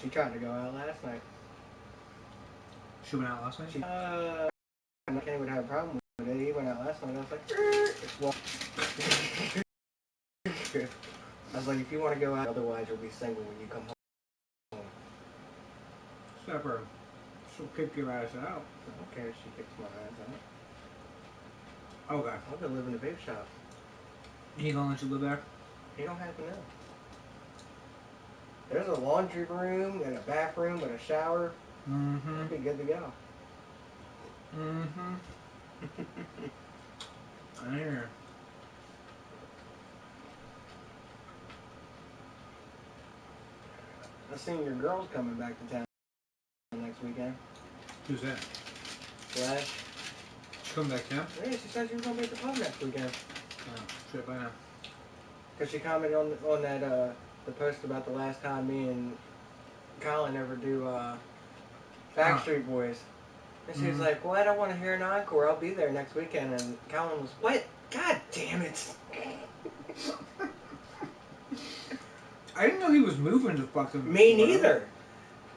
She tried to go out last night. She went out last night? Kenny would have a problem with it. He went out last night. I was like, well, I was like, if you want to go out, otherwise you'll be single when you come home. Stop her. She'll kick your ass out. I don't care if she kicks my ass out. Okay. I'll go live in the vape shop. He gonna let you live there? He don't have to know. There's a laundry room and a bathroom and a shower. Mm-hmm. I'd be good to go. Mm-hmm. I hear. I seen your girl's coming back to town next weekend. Who's that? Flash. She coming back down? Yeah, she said she was gonna be at the pub next weekend. Oh, shit, by now. Cause she commented on that the post about the last time me and Colin ever do Backstreet Boys. And she was like, "What? I want to hear an encore. I'll be there next weekend." And Colin was, "What? God damn it!" I didn't know he was moving to fucking. Me neither.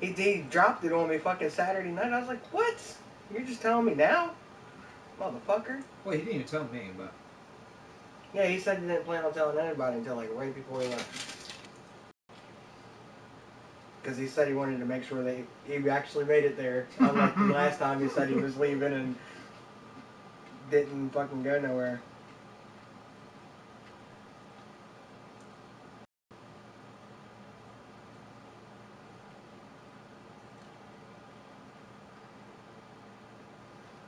He dropped it on me fucking Saturday night. I was like, "What? You're just telling me now, motherfucker?" Well, he didn't even tell me, but. Yeah, he said he didn't plan on telling anybody until like right before he went. Because he said he wanted to make sure that he actually made it there. Unlike the last time he said he was leaving and didn't fucking go nowhere.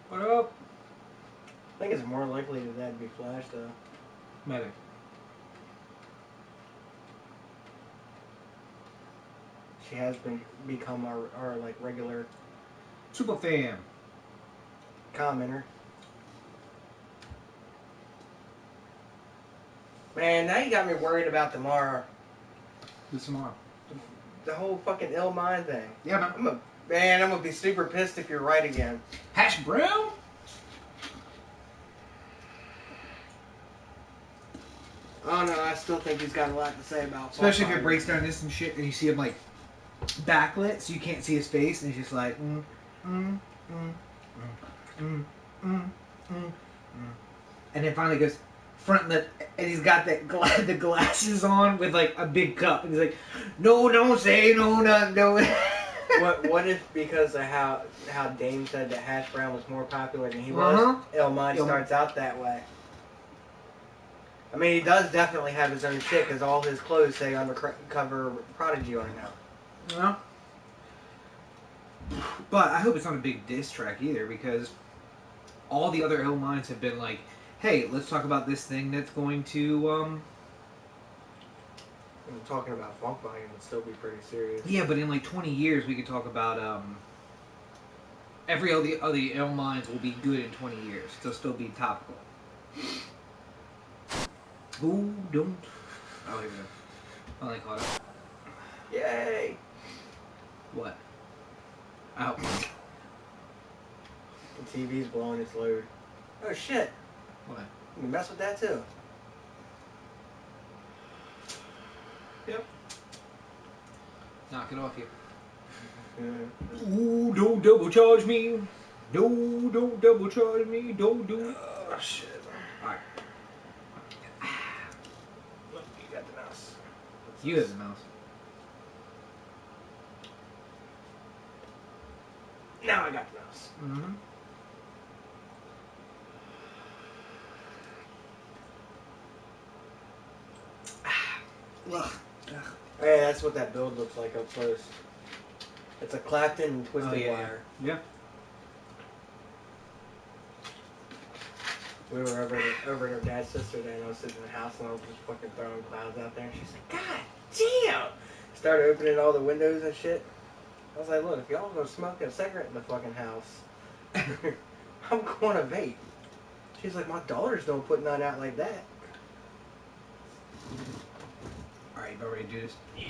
What up? I think it's more likely that that'd be Flash though. Maybe. She has become our like regular Super fan. commenter. Man, now you got me worried about tomorrow. Who's tomorrow? The whole fucking ill mind thing. Yeah, I'm gonna be super pissed if you're right again. Hash brown? Oh no, I still think he's got a lot to say about. Especially if it breaks down this and shit, and you see him like backlit, so you can't see his face, and he's just like, and then finally goes front lip, and he's got that the glasses on with like a big cup, and he's like, no, don't say no, no. What if because of how Dame said that Hash Brown was more popular than he was, Illmind starts out that way? I mean, he does definitely have his own shit because all his clothes say undercover Prodigy on it now. Yeah. But I hope it's not a big diss track either, because all the other Ill Minds have been like, hey, let's talk about this thing that's going to, I'm talking about Funk Volume would still be pretty serious. Yeah, but in like 20 years we could talk about, every other Ill Minds will be good in 20 years. They'll still be topical. Ooh, don't. Oh, here we go. Finally caught up. Yay! What? Ow. The TV's blowing its load. Oh shit! What? You can mess with that too. Yep. Knock it off you. Ooh, don't double charge me. No, don't double charge me. Don't do it. Oh shit. Alright. Look, you got the mouse. You have the mouse. Now I got the mouse. Mm-hmm. Hey, that's what that build looks like up close. It's a Clapton and twisted wire. Yeah. We were over at her dad's sister day, and I was sitting in the house, and I was just fucking throwing clouds out there, and she's like, God damn! Started opening all the windows and shit. I was like, look, if y'all go smoking a cigarette in the fucking house, I'm going to vape. She's like, my daughters don't put none out like that. Alright, you ready to do this? Yeah.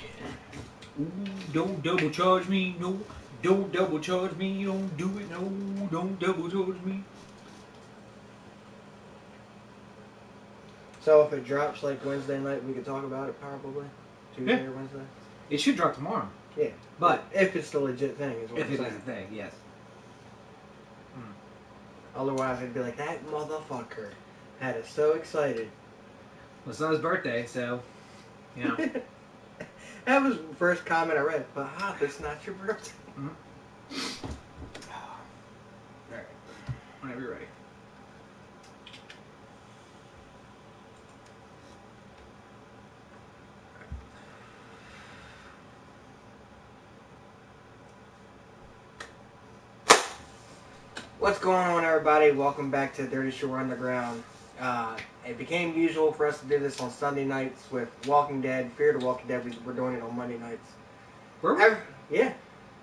Ooh, don't double charge me, no. Don't double charge me, don't do it, no. Don't double charge me. So if it drops like Wednesday night, we could talk about it probably? Tuesday or Wednesday? It should drop tomorrow. Yeah. But if it's the legit thing, is what if I'm it saying. is a thing, yes. Otherwise, I'd be like, that motherfucker had us so excited. Well, it's not his birthday, so, you know. That was the first comment I read. But it's not your birthday. Alright. Whenever you're ready. What's going on, everybody? Welcome back to Dirtyshore Underground. It became usual for us to do this on Sunday nights with Walking Dead. Fear the Walking Dead, we're doing it on Monday nights. Were we? Yeah.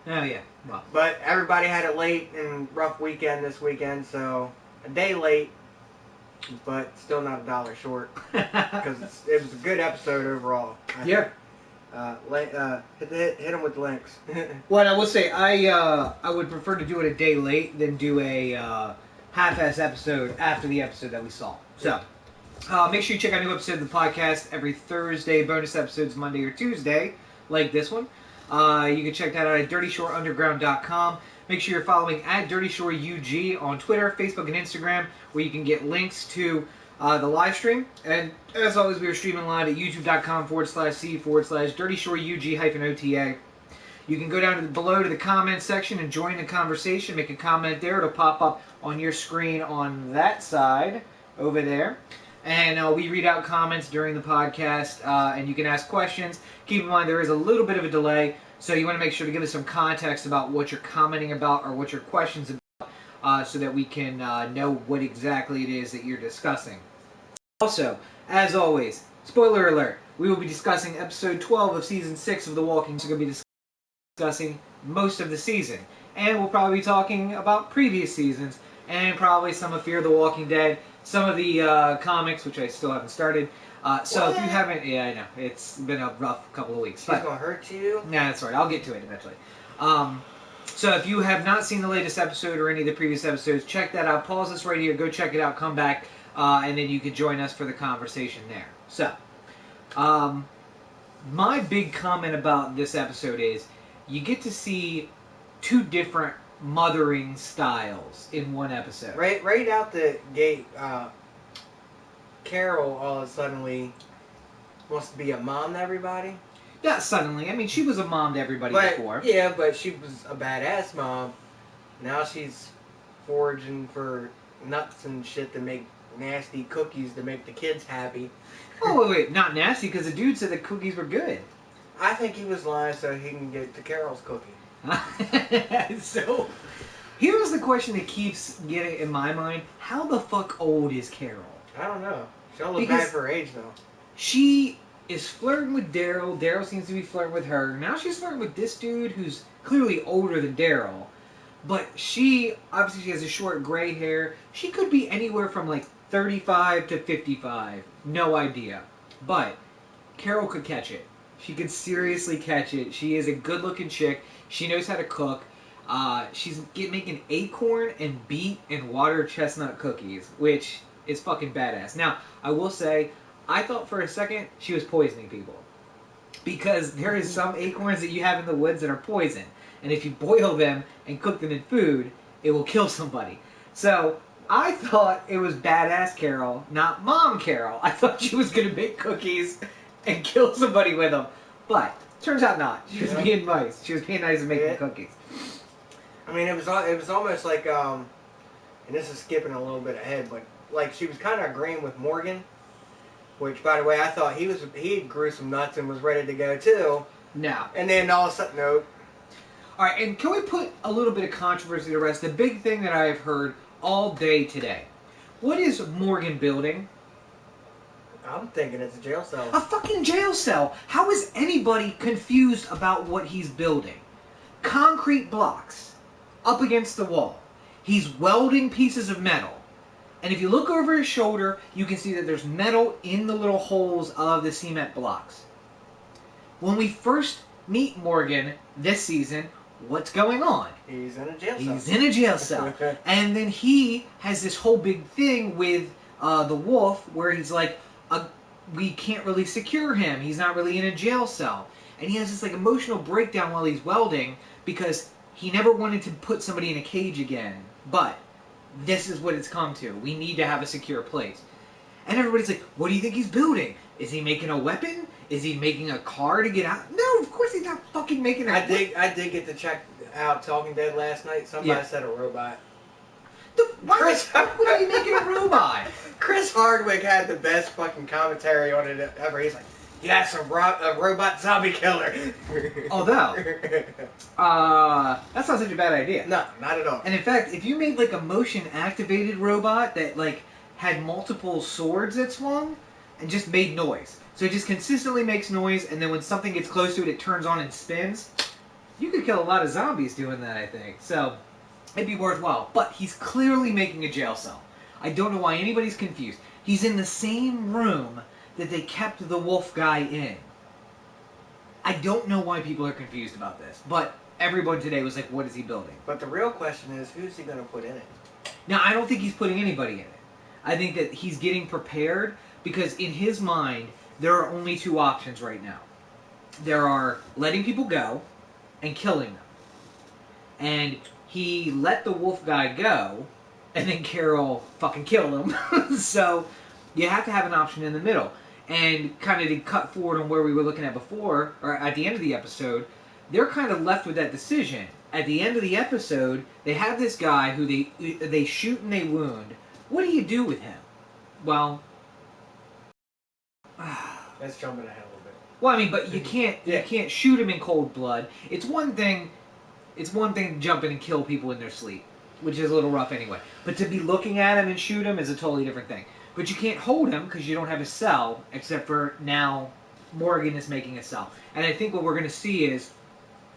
Oh, yeah. Well. But everybody had it late and rough weekend this weekend, so a day late, but still not $1 short. Because it was a good episode overall. Yeah. Hit them with the links. Well, I will say, I would prefer to do it a day late than do a half-ass episode after the episode that we saw. So, make sure you check out new episodes of the podcast every Thursday, bonus episodes Monday or Tuesday, like this one. You can check that out at DirtyShoreUnderground.com. Make sure you're following at Dirtyshore UG on Twitter, Facebook, and Instagram, where you can get links to the live stream. And as always, we are streaming live at youtube.com/c/DirtyShoreUG-OTA. You can go down below to the comments section and join the conversation. Make a comment there. It'll pop up on your screen on that side over there. And we read out comments during the podcast, and you can ask questions. Keep in mind there is a little bit of a delay, so you want to make sure to give us some context about what you're commenting about or what your question's about, so that we can know what exactly it is that you're discussing. Also, as always, spoiler alert, we will be discussing episode 12 of season 6 of The Walking Dead. We're going to be discussing most of the season. And we'll probably be talking about previous seasons, and probably some of Fear the Walking Dead, some of the comics, which I still haven't started. So if you haven't, yeah, I know, it's been a rough couple of weeks. She's going to hurt you? Yeah, that's right, I'll get to it eventually. So if you have not seen the latest episode or any of the previous episodes, check that out. Pause this right here, go check it out, come back, and then you can join us for the conversation there. So, my big comment about this episode is you get to see two different mothering styles in one episode. Right out the gate, Carol all of a sudden wants to be a mom to everybody. Not suddenly. I mean, she was a mom to everybody before. Yeah, but she was a badass mom. Now she's foraging for nuts and shit to make nasty cookies to make the kids happy. Oh, wait. Not nasty, because the dude said the cookies were good. I think he was lying so he can get to Carol's cookie. So, here's the question that keeps getting in my mind. How the fuck old is Carol? I don't know. She don't look bad for her age, though. She is flirting with Daryl. Daryl seems to be flirting with her. Now she's flirting with this dude who's clearly older than Daryl. But she has a short gray hair. She could be anywhere from like 35 to 55. No idea. But Carol could catch it. She could seriously catch it. She is a good-looking chick. She knows how to cook. She's making acorn and beet and water chestnut cookies, which is fucking badass. Now, I will say, I thought for a second she was poisoning people. Because there is some acorns that you have in the woods that are poison. And if you boil them and cook them in food, it will kill somebody. So, I thought it was badass Carol, not Mom Carol. I thought she was going to make cookies and kill somebody with them. But, turns out not. She was being nice. She was being nice and making cookies. I mean, it was almost like, and this is skipping a little bit ahead, but like she was kind of agreeing with Morgan. Which, by the way, I thought he grew some nuts and was ready to go too. No. And then all of a sudden, nope. All right, and can we put a little bit of controversy to rest? The big thing that I have heard all day today. What is Morgan building? I'm thinking it's a jail cell. A fucking jail cell. How is anybody confused about what he's building? Concrete blocks up against the wall. He's welding pieces of metal. And if you look over his shoulder, you can see that there's metal in the little holes of the cement blocks. When we first meet Morgan this season, what's going on? He's in a jail cell. He's in a jail cell. And then he has this whole big thing with the wolf where he's like, we can't really secure him. He's not really in a jail cell. and he has this like emotional breakdown while he's welding because he never wanted to put somebody in a cage again, but this is what it's come to. We need to have a secure place. And everybody's like, what do you think he's building? Is he making a weapon? Is he making a car to get out? No, of course he's not fucking making a... I did get to check out Talking Dead last night. Somebody said a robot. Why would he be making a robot? Chris Hardwick had the best fucking commentary on it ever. He's like, yes, a robot zombie killer. Although, that's not such a bad idea. No, not at all. And in fact, if you made like a motion-activated robot that like had multiple swords that swung and just made noise. So it just consistently makes noise, and then when something gets close to it, it turns on and spins. You could kill a lot of zombies doing that, I think. So it'd be worthwhile. But he's clearly making a jail cell. I don't know why anybody's confused. He's in the same room that they kept the wolf guy in. I don't know why people are confused about this, but everyone today was like, what is he building? But the real question is, who's he going to put in it? Now, I don't think he's putting anybody in it. I think that he's getting prepared because in his mind, there are only two options right now. There are letting people go and killing them. And he let the wolf guy go, and then Carol fucking killed him. So you have to have an option in the middle. And kind of to cut forward on where we were looking at before, or at the end of the episode, they're kind of left with that decision. At the end of the episode, they have this guy who they shoot and they wound. What do you do with him? Well, that's jumping ahead a little bit. Well, I mean, but you can't shoot him in cold blood. It's one thing to jump in and kill people in their sleep, which is a little rough anyway. But to be looking at him and shoot him is a totally different thing. But you can't hold him because you don't have a cell, except for now Morgan is making a cell. And I think what we're going to see is,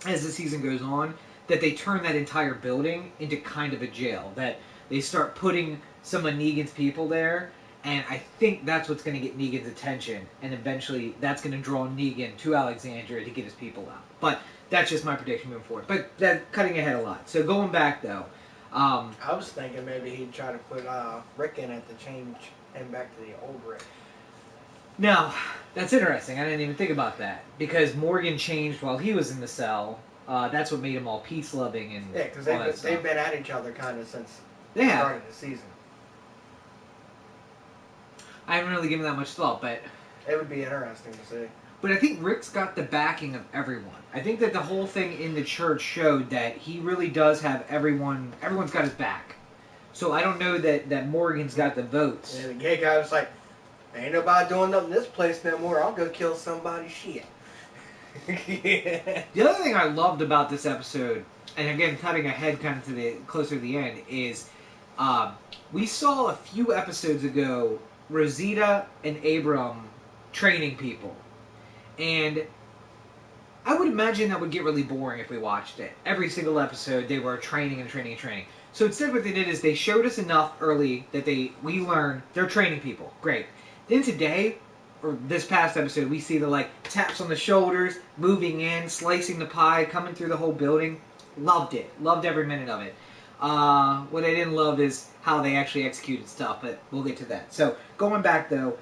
as the season goes on, that they turn that entire building into kind of a jail. That they start putting some of Negan's people there, and I think that's what's going to get Negan's attention, and eventually that's going to draw Negan to Alexandria to get his people out. But that's just my prediction moving forward. But that's cutting ahead a lot. So going back, though... I was thinking maybe he'd try to put Rick in it to change him back to the old Rick. Now, that's interesting. I didn't even think about that. Because Morgan changed while he was in the cell. That's what made him all peace-loving and yeah, because they've been at each other kind of since the start of the season. I haven't really given that much thought, but... It would be interesting to see. But I think Rick's got the backing of everyone. I think that the whole thing in the church showed that he really does have everyone's got his back. So I don't know that Morgan's got the votes. Yeah, the gay guy was like, ain't nobody doing nothing in this place no more. I'll go kill somebody. Shit. Yeah. The other thing I loved about this episode, and again cutting ahead kind of to the closer to the end, is we saw a few episodes ago Rosita and Abram training people. And I would imagine that would get really boring if we watched it. Every single episode they were training and training and training. So instead what they did is they showed us enough early that we learned they're training people. Great. Then today, or this past episode, we see the like taps on the shoulders, moving in, slicing the pie, coming through the whole building. Loved it. Loved every minute of it. What I didn't love is how they actually executed stuff, but we'll get to that. So going back though,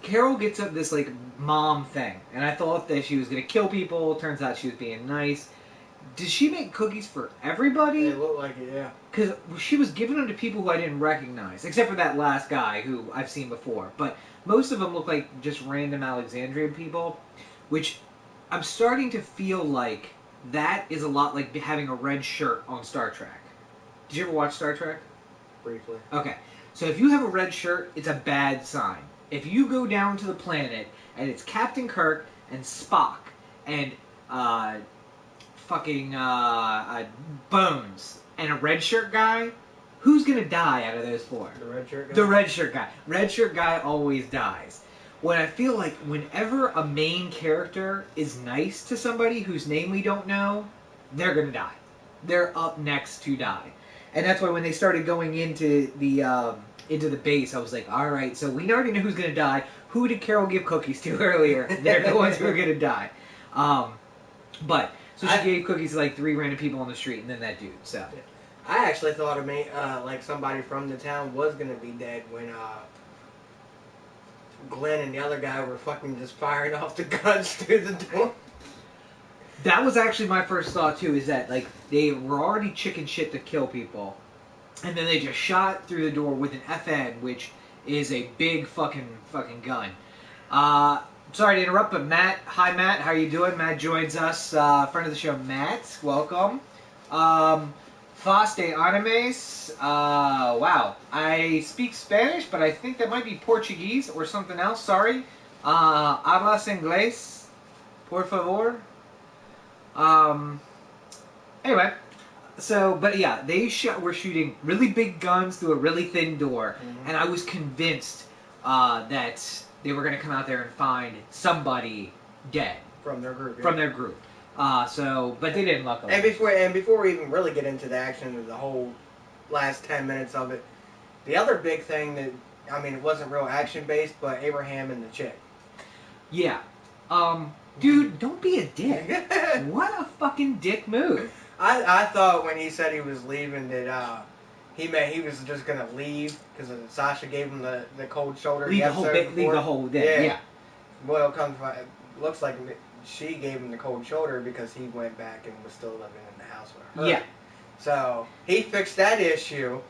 Carol gets up this like mom thing, and I thought that she was gonna kill people. Turns out she was being nice. Did she make cookies for everybody? It looked like it, yeah. Because she was giving them to people who I didn't recognize, except for that last guy who I've seen before. But most of them look like just random Alexandrian people, which I'm starting to feel like that is a lot like having a red shirt on Star Trek. Did you ever watch Star Trek? Briefly. Okay. So if you have a red shirt, it's a bad sign. If you go down to the planet and it's Captain Kirk and Spock and Bones and a red shirt guy, who's gonna die out of those four? The red shirt guy? The red shirt guy. Red shirt guy always dies. When I feel like whenever a main character is nice to somebody whose name we don't know, they're gonna die. They're up next to die. And that's why when they started going into the base, I was like, all right, so we already know who's going to die. Who did Carol give cookies to earlier? They're the ones who are going to die. So she gave cookies to like 3 random people on the street, and then that dude. So I actually thought like somebody from the town was going to be dead when Glenn and the other guy were fucking just firing off the guns through the door. That was actually my first thought too. Is that like they were already chicken shit to kill people, and then they just shot through the door with an FN, which is a big fucking gun. Sorry to interrupt, but Matt, hi Matt, how you doing? Matt joins us, friend of the show, Matt, welcome. Fas de Animes, wow, I speak Spanish, but I think that might be Portuguese or something else, sorry. Hablas inglés, por favor? Anyway, so, but yeah, they were shooting really big guns through a really thin door, and I was convinced that they were going to come out there and find somebody dead From their group. Yeah. from their group. But they didn't, luckily. And before we even really get into the action of the whole last 10 minutes of it, the other big thing that, I mean, it wasn't real action based, but Abraham and the chick. Yeah. Dude, don't be a dick. What a fucking dick move. I thought when he said he was leaving that he was just gonna leave because Sasha gave him the cold shoulder. Leave the whole day. Yeah. Well, looks like she gave him the cold shoulder because he went back and was still living in the house with her. Yeah. So he fixed that issue,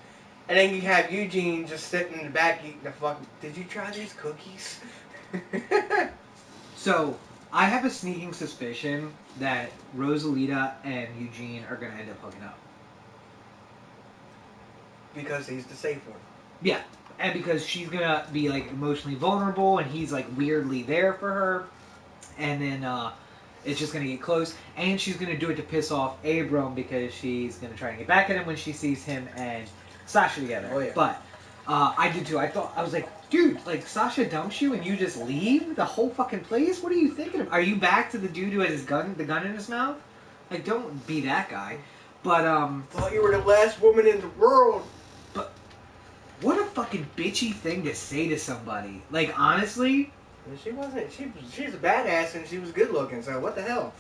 and then you have Eugene just sitting in the back eating the fucking. Did you try these cookies? So I have a sneaking suspicion that Rosalita and Eugene are gonna end up hooking up. Because he's the safe one. Yeah, and because she's gonna be like emotionally vulnerable, and he's like weirdly there for her, and then it's just gonna get close, and she's gonna do it to piss off Abram because she's gonna try and get back at him when she sees him and Sasha together. Oh yeah. But I did too. I was like, dude, like Sasha dumps you and you just leave the whole fucking place. What are you thinking of? Are you back to the dude who had the gun in his mouth? Like, don't be that guy. But thought you were the last woman in the world. But what a fucking bitchy thing to say to somebody. Like, honestly, she wasn't. She's a badass and she was good looking. So what the hell?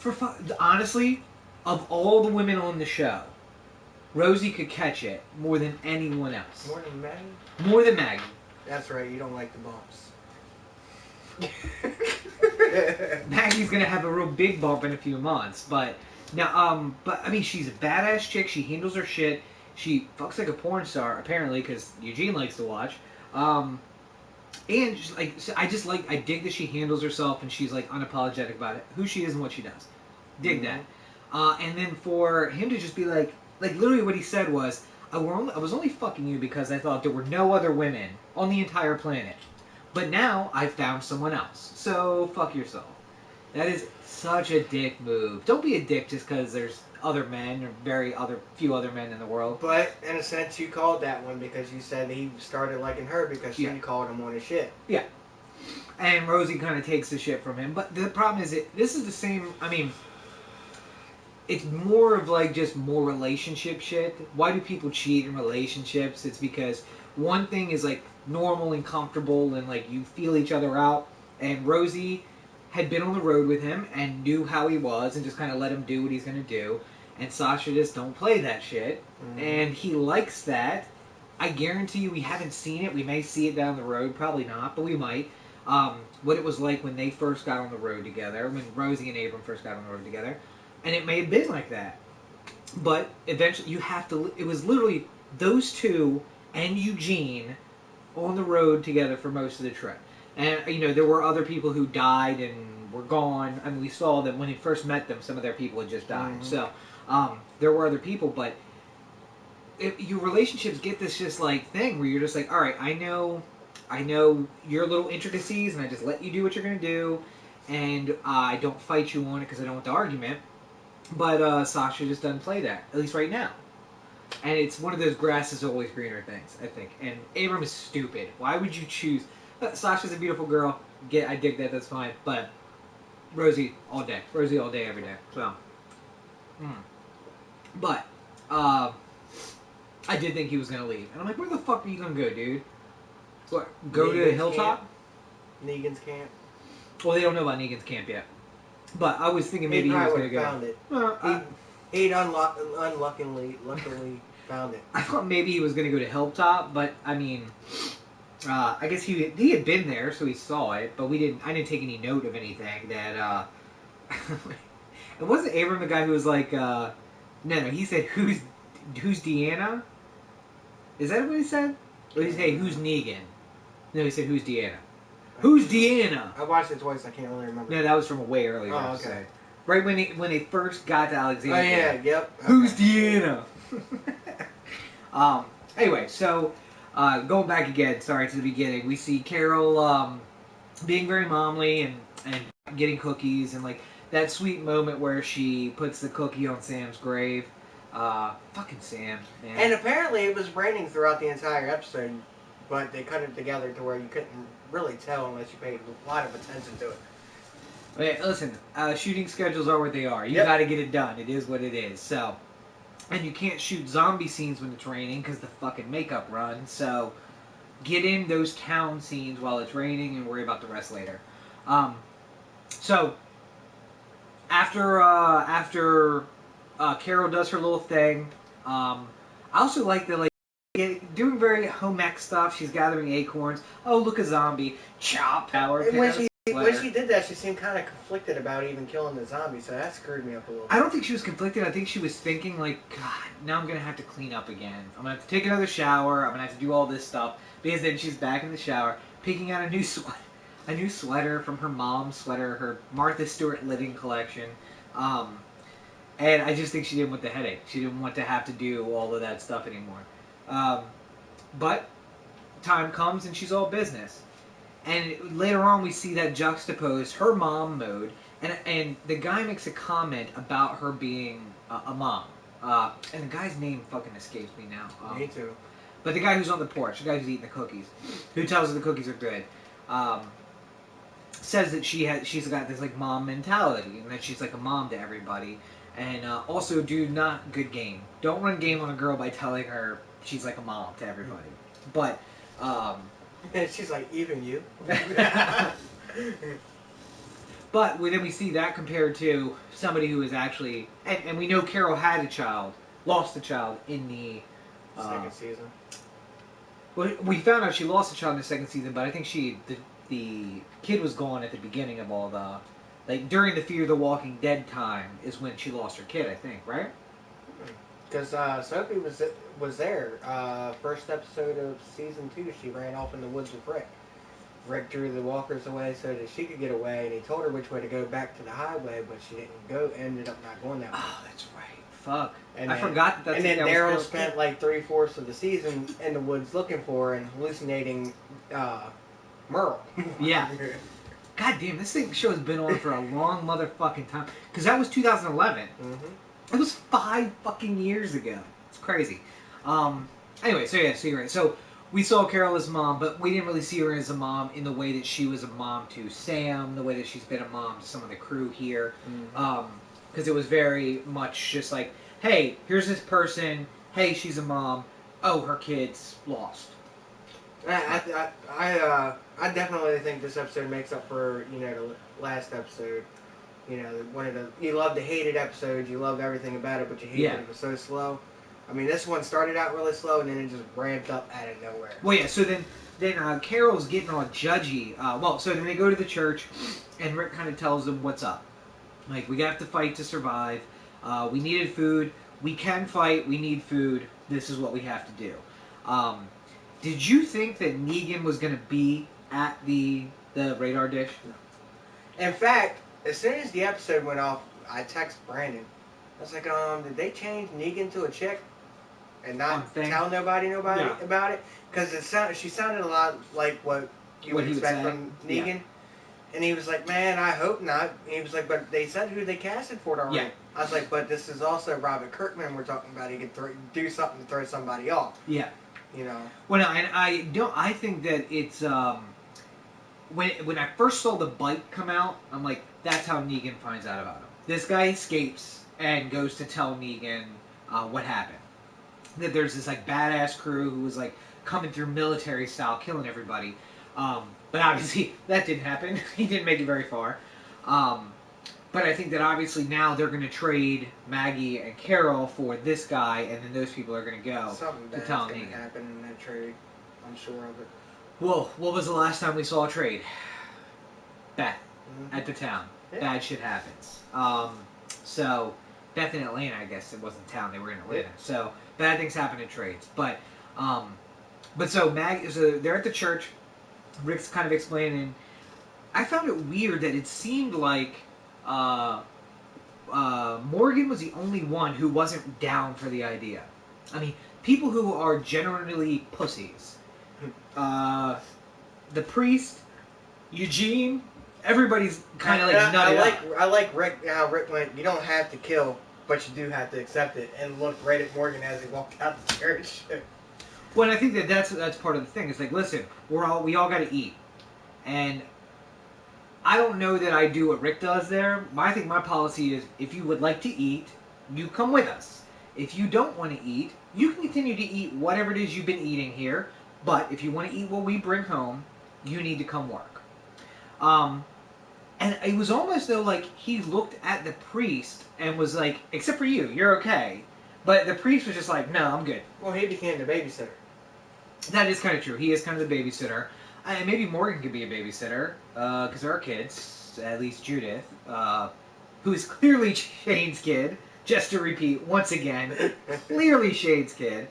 Honestly, of all the women on the show, Rosie could catch it more than anyone else. More than Maggie? More than Maggie. That's right. You don't like the bumps. Maggie's gonna have a real big bump in a few months, but now, but I mean, she's a badass chick. She handles her shit. She fucks like a porn star, apparently, because Eugene likes to watch. And just, like, I dig that she handles herself and she's like unapologetic about it, who she is and what she does. Dig that. And then for him to just be like literally what he said was, I was only fucking you because I thought there were no other women on the entire planet. But now I've found someone else. So fuck yourself. That is such a dick move. Don't be a dick just because there's other men or few other men in the world. But in a sense, you called that one because you said he started liking her because she called him on his shit. Yeah. And Rosie kind of takes the shit from him. But the problem is this is the same. I mean, it's more of like just more relationship shit. Why do people cheat in relationships? It's because one thing is like normal and comfortable and like you feel each other out. And Rosie had been on the road with him and knew how he was and just kind of let him do what he's going to do. And Sasha just don't play that shit. And he likes that. I guarantee you we haven't seen it. We may see it down the road. Probably not, but we might. What it was like when they first got on the road together. When Rosie and Abram first got on the road together. And it may have been like that. But eventually you have to... It was literally those two and Eugene on the road together for most of the trip. And, you know, there were other people who died and were gone. I mean, we saw that when he first met them, some of their people had just died. So, there were other people, but your relationships get this just, like, thing where you're just like, all right, I know your little intricacies, and I just let you do what you're going to do, and I don't fight you on it because I don't want the argument. But Sasha just doesn't play that, at least right now. And it's one of those grass is always greener things, I think. And Abram is stupid. Why would you choose... Sasha's a beautiful girl. I dig that. That's fine. But Rosie all day. Rosie all day, every day. So, but I did think he was gonna leave, and I'm like, where the fuck are you gonna go, dude? What? Go to Hilltop? Camp. Negan's camp. Well, they don't know about Negan's camp yet. But I was thinking maybe he was gonna go. Found it. He'd luckily found it. I thought maybe he was gonna go to Hilltop, but I mean. I guess he had been there, so he saw it, but I didn't take any note of anything that. It wasn't Abram the guy who was like, no, he said who's Deanna? Is that what he said? Or did he say who's Negan? No, he said who's Deanna. Who's Deanna? I watched it twice. I can't really remember. No, that was from a way earlier episode. Okay. Right when they first got to Alexandria. Oh yeah, yep. Okay. Who's Deanna? Anyway, so going back again, sorry, to the beginning, we see Carol being very momly and getting cookies and like that sweet moment where she puts the cookie on Sam's grave. Fucking Sam, man. And apparently it was raining throughout the entire episode, but they cut it together to where you couldn't really tell unless you paid a lot of attention to it. Okay, listen, shooting schedules are what they are. You got to get it done. It is what it is. So, and you can't shoot zombie scenes when it's raining because the fucking makeup runs. So, get in those town scenes while it's raining and worry about the rest later. So, after Carol does her little thing, I also like the doing very home ec stuff. She's gathering acorns. Oh, look, a zombie! Chop! When she did that, she seemed kind of conflicted about even killing the zombie, so that screwed me up a little bit. I don't think she was conflicted. I think she was thinking, like, God, now I'm going to have to clean up again. I'm going to have to take another shower. I'm going to have to do all this stuff. Because then she's back in the shower, picking out a new sweater from her mom's sweater, her Martha Stewart Living collection. And I just think she didn't want the headache. She didn't want to have to do all of that stuff anymore. But time comes and she's all business. And later on, we see that juxtaposed her mom mode, and the guy makes a comment about her being a mom. And the guy's name fucking escapes me now. Me too. But the guy who's on the porch, the guy who's eating the cookies, who tells her the cookies are good, says that she's got this like mom mentality, and that she's like a mom to everybody. And also, do not good game. Don't run game on a girl by telling her she's like a mom to everybody. But and she's like, even you? But then we see that compared to somebody who is actually... And we know Carol had a child, lost a child in the... second season. Well, we found out she lost a child in the second season, but I think the kid was gone at the beginning of all the... Like, during the Fear the Walking Dead time is when she lost her kid, I think, right? Because Sophie was there. First episode of season 2, she ran off in the woods with Rick. Rick drew the walkers away so that she could get away, and he told her which way to go back to the highway, but she didn't go. Ended up not going that way. Oh, that's right. Fuck. And I forgot that. And then Daryl spent like 3/4 of the season in the woods looking for her and hallucinating Merle. Yeah. God damn, this show has been on for a long motherfucking time. Because that was 2011. Mm-hmm. It was 5 fucking years ago. It's crazy. Anyway, so you're right. So we saw Carol as mom, but we didn't really see her as a mom in the way that she was a mom to Sam, the way that she's been a mom to some of the crew here. Because it was very much just like, hey, here's this person. Hey, she's a mom. Oh, her kid's lost. I definitely think this episode makes up for, the last episode. One of the you love the hated episodes, you love everything about it, but you hate that it was so slow. I mean, this one started out really slow, and then it just ramped up out of nowhere. Well, yeah. So then Carol's getting all judgy. So then they go to the church, and Rick kind of tells them what's up. Like, we have to fight to survive. We needed food. We can fight. We need food. This is what we have to do. Did you think that Negan was going to be at the radar dish? No. In fact, as soon as the episode went off, I texted Brandon. I was like, did they change Negan to a chick and not tell nobody about it? Because she sounded a lot like what you would expect from Negan. Yeah. And he was like, man, I hope not. And he was like, but they said who they casted for it already. Yeah. I was like, but this is also Robert Kirkman we're talking about. He could do something to throw somebody off. Yeah. Well, no, and I think that it's when I first saw the bite come out, I'm like, that's how Negan finds out about him. This guy escapes and goes to tell Negan what happened. That there's this like badass crew who was like coming through military style, killing everybody. But obviously that didn't happen. He didn't make it very far. But I think that obviously now they're going to trade Maggie and Carol for this guy, and then those people are going to go something to tell bad's Negan. going to happen in that trade. I'm sure of it. Well, what was the last time we saw a trade? Beth Mm-hmm. at the town. Yeah. Bad shit happens. So Beth in Atlanta, I guess it wasn't town; they were in Atlanta. Yeah. So bad things happen in trades. But so they're at the church. Rick's kind of explaining. I found it weird that it seemed like Morgan was the only one who wasn't down for the idea. I mean, people who are generally pussies. The priest, Eugene, everybody's kind of like nutted up. I like Rick. How Rick went. You don't have to kill, but you do have to accept it. And looked right at Morgan as he walked out the church. Well, and I think that's part of the thing. It's like, listen, we all got to eat, and I don't know that I do what Rick does there. I think my policy is, if you would like to eat, you come with us. If you don't want to eat, you can continue to eat whatever it is you've been eating here. But if you want to eat what we bring home, you need to come work. And it was almost though like he looked at the priest and was like, except for you, you're okay. But the priest was just like, no, I'm good. Well, he became the babysitter. That is kind of true. He is kind of the babysitter. And maybe Morgan could be a babysitter, because there are kids, at least Judith, who's clearly Shane's kid, just to repeat once again, clearly Shane's kid.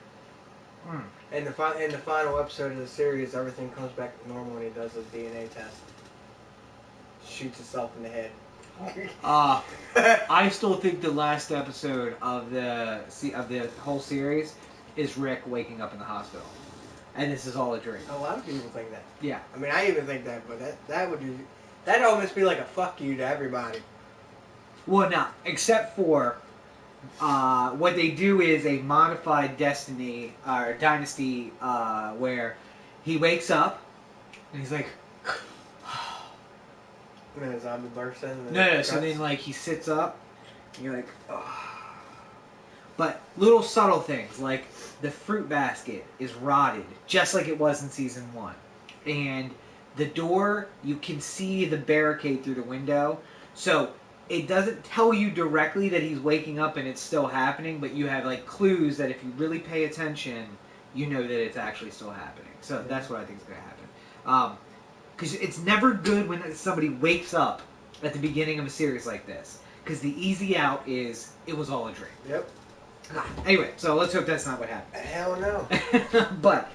In the final episode of the series, everything comes back to normal when he does his DNA test. Shoots himself in the head. I still think the last episode of the whole series is Rick waking up in the hospital, and this is all a dream. A lot of people think that. Yeah. I mean, I even think that, but that'd almost be like a fuck you to everybody. Well, no, except for what they do is a modified Destiny or Dynasty where he wakes up and he's like. And then a zombie bursts in. No. So then, like, he sits up, and you're like, oh. But little subtle things, like the fruit basket is rotted, just like it was in season 1. And the door, you can see the barricade through the window. So it doesn't tell you directly that he's waking up and it's still happening, but you have, like, clues that if you really pay attention, you know that it's actually still happening. So that's what I think is going to happen. Because it's never good when somebody wakes up at the beginning of a series like this. Because the easy out is, it was all a dream. Yep. Anyway, so let's hope that's not what happened. Hell no. But,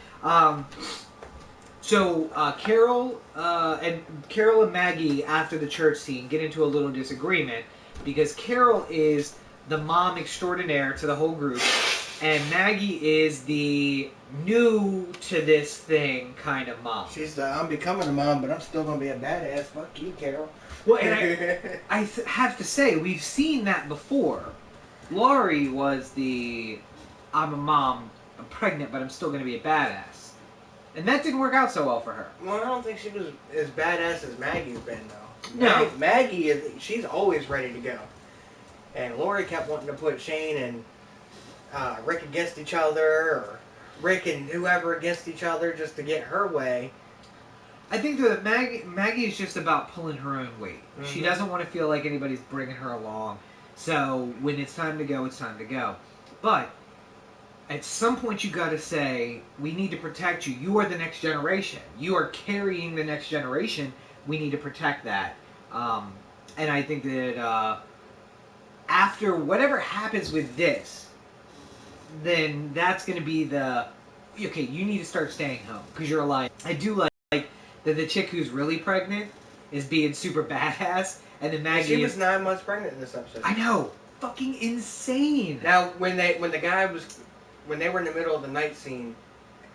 Carol and Maggie, after the church scene, get into a little disagreement. Because Carol is the mom extraordinaire to the whole group. And Maggie is the new to this thing kind of mom. She's the, I'm becoming a mom, but I'm still going to be a badass. Fuck you, Carol. Well, and I have to say, we've seen that before. Laurie was the, I'm a mom, I'm pregnant, but I'm still going to be a badass. And that didn't work out so well for her. Well, I don't think she was as badass as Maggie's been, though. No. Maggie, she's always ready to go. And Laurie kept wanting to put Shane and Rick against each other, or Rick and whoever against each other just to get her way. I think that Maggie is just about pulling her own weight. Mm-hmm. She doesn't want to feel like anybody's bringing her along. So when it's time to go, it's time to go. But at some point you got to say, we need to protect you. You are the next generation. You are carrying the next generation. We need to protect that. And I think that after whatever happens with this, then that's going to be the, okay, you need to start staying home because you're alive. I do like that the chick who's really pregnant is being super badass, and then Maggie She was 9 months pregnant in this episode. I know. Fucking insane. Now, when they were in the middle of the night scene,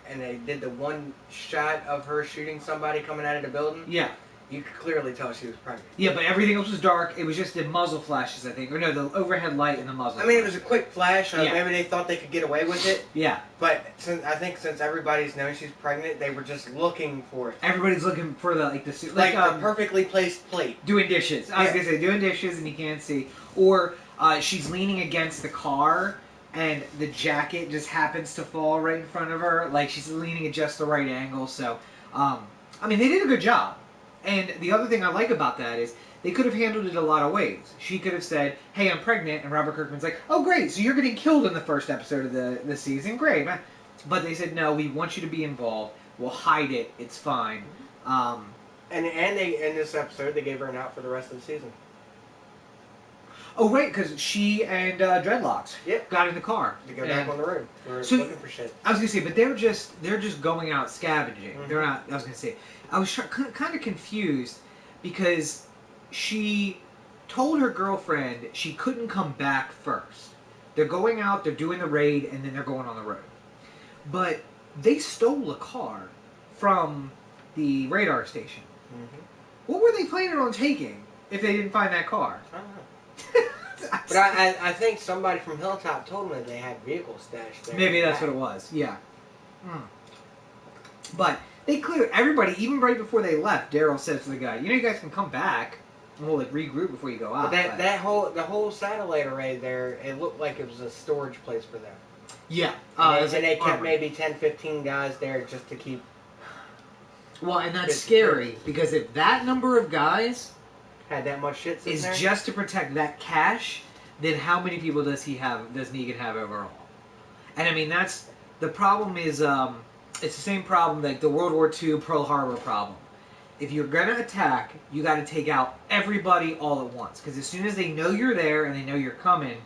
and they did the one shot of her shooting somebody coming out of the building, yeah, you could clearly tell she was pregnant. Yeah, but everything else was dark. It was just the muzzle flashes, I think. Or no, the overhead light and the muzzle. I mean, it was a quick flash. Yeah. Maybe they thought they could get away with it. Yeah. But I think since everybody's known she's pregnant, they were just looking for it. Everybody's looking for the like the perfectly placed plate. Doing dishes. I was gonna say doing dishes and you can't see. Or she's leaning against the car and the jacket just happens to fall right in front of her. Like she's leaning at just the right angle. So, I mean, they did a good job. And the other thing I like about that is they could have handled it a lot of ways. She could have said, hey, I'm pregnant, and Robert Kirkman's like, oh, great, so you're getting killed in the first episode of the season. Great. But they said, no, we want you to be involved. We'll hide it. It's fine. And they in this episode they gave her an out for the rest of the season. Oh right, because she and Dreadlocks got in the car to go back on the road. We're so, looking for shit. I was gonna say, but they're just going out scavenging. Mm-hmm. They're not. I was gonna say, I was kind of confused because she told her girlfriend she couldn't come back first. They're going out, they're doing the raid, and then they're going on the road. But they stole a car from the radar station. Mm-hmm. What were they planning on taking if they didn't find that car? I don't know. But I think somebody from Hilltop told them that they had vehicles stashed there. Maybe that's what it was, yeah. But they cleared everybody, even right before they left, Daryl says to the guy, you guys can come back and we'll like regroup before you go out. But the whole satellite array there, it looked like it was a storage place for them. Yeah. And they kept maybe 10, 15 guys there just to keep... Well, and that's scary, because if that number of guys... had that much shit sitting there? Just to protect that cache, then how many people does Negan have overall? And I mean, that's... The problem is, it's the same problem like the World War II Pearl Harbor problem. If you're gonna attack, you gotta take out everybody all at once. Because as soon as they know you're there and they know you're coming,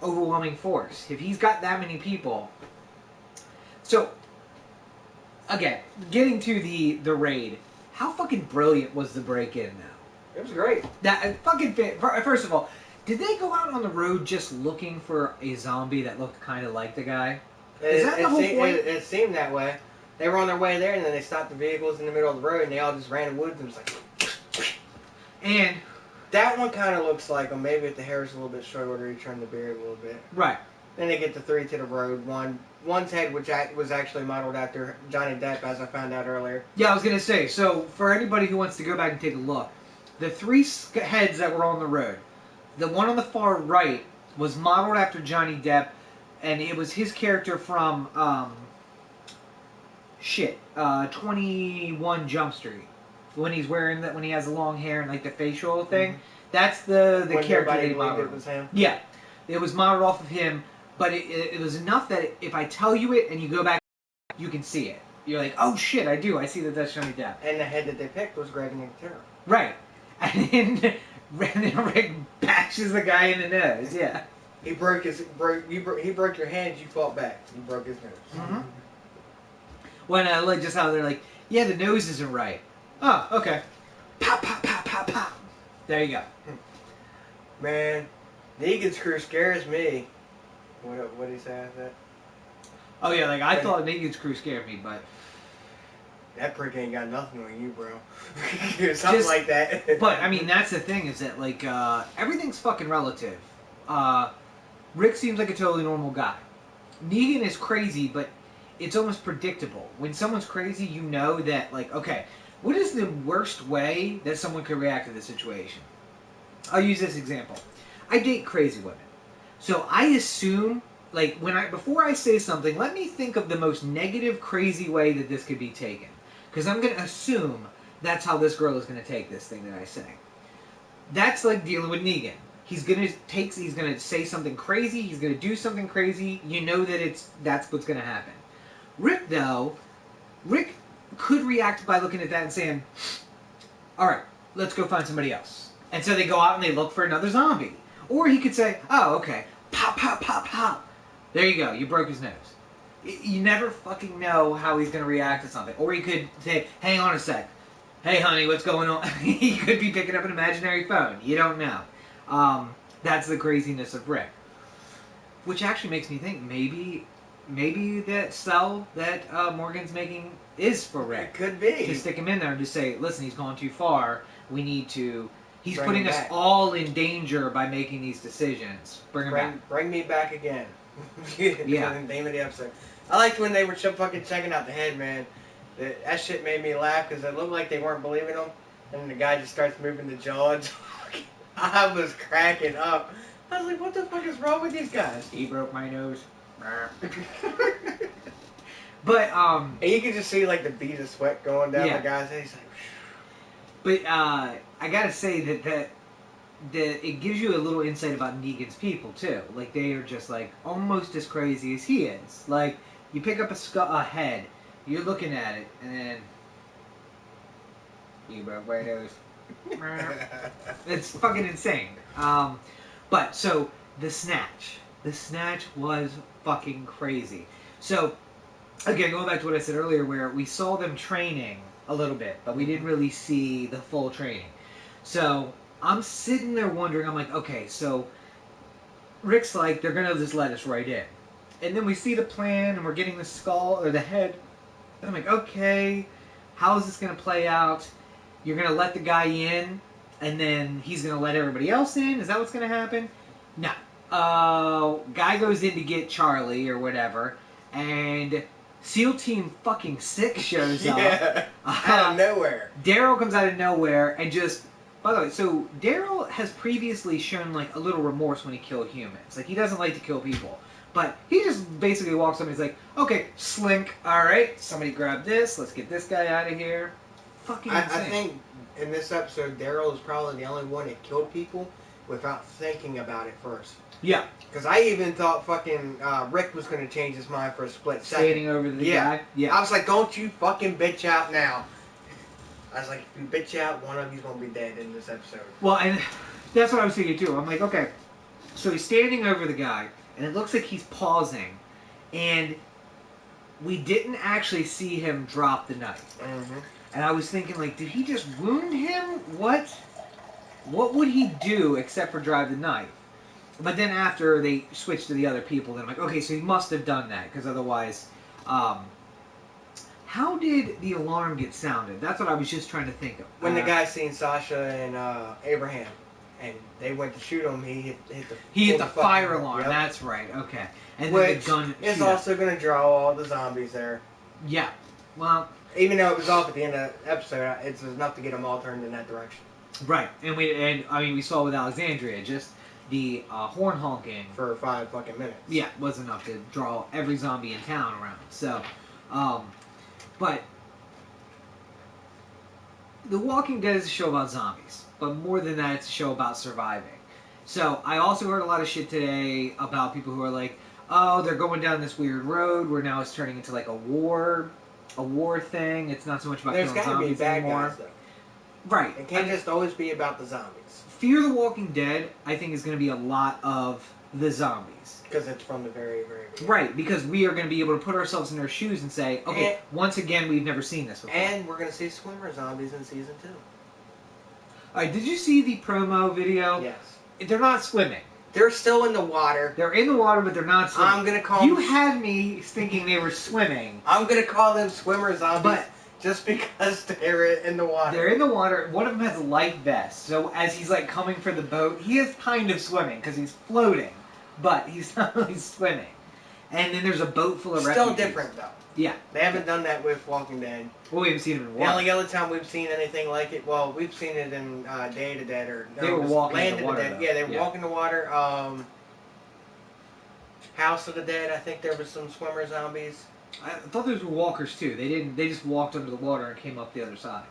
overwhelming force. If he's got that many people... So, again, getting to the raid, how fucking brilliant was the break-in now? It was great. That fucking first of all, did they go out on the road just looking for a zombie that looked kind of like the guy? Is that the whole point? It seemed that way. They were on their way there, and then they stopped the vehicles in the middle of the road, and they all just ran in the woods and was like... And... That one kind of looks like him. Maybe if the hair is a little bit shorter, he trimmed the beard a little bit. Right. Then they get the three to the road. One's head, which was actually modeled after Johnny Depp, as I found out earlier. Yeah, I was going to say, so for anybody who wants to go back and take a look, the three heads that were on the road, the one on the far right was modeled after Johnny Depp, and it was his character from, 21 Jump Street. When he's wearing that, when he has the long hair and like the facial thing, that's the character they modeled. It was him. Yeah, it was modeled off of him, but it was enough that if I tell you it and you go back, you can see it. You're like, oh shit, I do. I see that that's Johnny Depp. And the head that they picked was Greg Nicotero. Right, and then Rick bashes the guy in the nose. Yeah, he broke your hands. You fought back. You broke his nose. Mm-hmm. When I like just how they're like, yeah, the nose isn't right. Oh, okay. Pop, pop, pop, pop, pop. There you go. Man, Negan's crew scares me. What did he say after that? Oh yeah, like I thought Negan's crew scared me, but that prick ain't got nothing on you, bro. Something like that. But I mean, that's the thing is that like everything's fucking relative. Rick seems like a totally normal guy. Negan is crazy, but it's almost predictable. When someone's crazy, you know that like okay. What is the worst way that someone could react to this situation? I'll use this example. I date crazy women. So I assume, like, before I say something, let me think of the most negative, crazy way that this could be taken. Because I'm going to assume that's how this girl is going to take this thing that I say. That's like dealing with Negan. He's going to say something crazy, he's going to do something crazy, you know that that's what's going to happen. Rick, though, could react by looking at that and saying, alright, let's go find somebody else. And so they go out and they look for another zombie. Or he could say, oh, okay, pop, pop, pop, pop. There you go, you broke his nose. You never fucking know how he's going to react to something. Or he could say, hang on a sec. Hey, honey, what's going on? He could be picking up an imaginary phone. You don't know. That's the craziness of Rick. Which actually makes me think maybe that cell that Morgan's making is for Rick. It could be. To stick him in there and just say, listen, he's gone too far. We need to... He's Bring putting us back. all in danger by making these decisions. Bring him back. Bring me back again. Yeah. The name of the episode. I liked when they were fucking checking out the head, man. That shit made me laugh because it looked like they weren't believing him. And the guy just starts moving the jaw. I was cracking up. I was like, what the fuck is wrong with these guys? He broke my nose. But, And you can just see, like, the bead of sweat going down Yeah. the guy's head. He's like... But I gotta say that it gives you a little insight about Negan's people too. Like they are just like almost as crazy as he is. Like you pick up a head, you're looking at it, and then you broke my nose. It's fucking insane. But so the snatch was fucking crazy. So again, going back to what I said earlier, where we saw them training a little bit, but we didn't really see the full training. So I'm sitting there wondering, I'm like, okay, so Rick's like, they're gonna just let us right in. And then we see the plan, and we're getting the skull, or the head. And I'm like, okay, how is this gonna play out? You're gonna let the guy in, and then he's gonna let everybody else in? Is that what's gonna happen? No. Guy goes in to get Charlie, or whatever, and SEAL Team fucking 6 shows up. Yeah, out of nowhere. Daryl comes out of nowhere, and just... By the way, so Daryl has previously shown like a little remorse when he killed humans. Like, he doesn't like to kill people. But he just basically walks up and he's like, okay, slink, alright, somebody grab this, let's get this guy out of here. Fucking insane. I think in this episode, Daryl is probably the only one that killed people without thinking about it first. Yeah. Because I even thought fucking Rick was going to change his mind for a split second. Standing over the guy? Yeah. I was like, don't you fucking bitch out now. I was like, if you bitch out, one of you's going to be dead in this episode. Well, and that's what I was thinking too. I'm like, okay, so he's standing over the guy, and it looks like he's pausing, and we didn't actually see him drop the knife. Mm-hmm. And I was thinking, like, did he just wound him? What would he do except for drive the knife? But then after they switched to the other people, then I'm like, okay, so he must have done that, because otherwise, how did the alarm get sounded? That's what I was just trying to think of. When the guy seen Sasha and Abraham, and they went to shoot him, he hit the fire alarm. Yep. That's right. Okay. And which then the gun is also going to draw all the zombies there. Yeah. Well, even though it was off at the end of the episode, it's enough to get them all turned in that direction. Right. And we saw with Alexandria, just the horn honking for 5 fucking minutes. Yeah, was enough to draw every zombie in town around. So, but The Walking Dead is a show about zombies, but more than that, it's a show about surviving. So I also heard a lot of shit today about people who are like, oh, they're going down this weird road where now it's turning into like a war thing. It's not so much about killing zombies anymore. Guys, though. Right. It can't just always be about the zombies. Fear the Walking Dead, I think, is going to be a lot of the zombies. Because it's from the very, very beginning. Right, because we are going to be able to put ourselves in their shoes and say, okay, once again, we've never seen this before. And we're going to see swimmer zombies in Season 2. Alright, did you see the promo video? Yes. They're not swimming. They're still in the water. They're in the water, but they're not swimming. I'm going to call You had me thinking they were swimming. I'm going to call them swimmer zombies. But just because they're in the water. They're in the water. One of them has a life vest. So as he's like coming for the boat, he is kind of swimming because he's floating. But he's not really swimming. And then there's a boat full of refugees. Still different, though. Yeah. They haven't done that with Walking Dead. Well, we haven't seen them in The water. only other time we've seen anything like it, well, we've seen it in Day to Dead. Or, they were walking in Land the water, of the Dead. Yeah, they were walking the water. House of the Dead, I think there was some swimmer zombies. I thought those were walkers, too. They just walked under the water and came up the other side.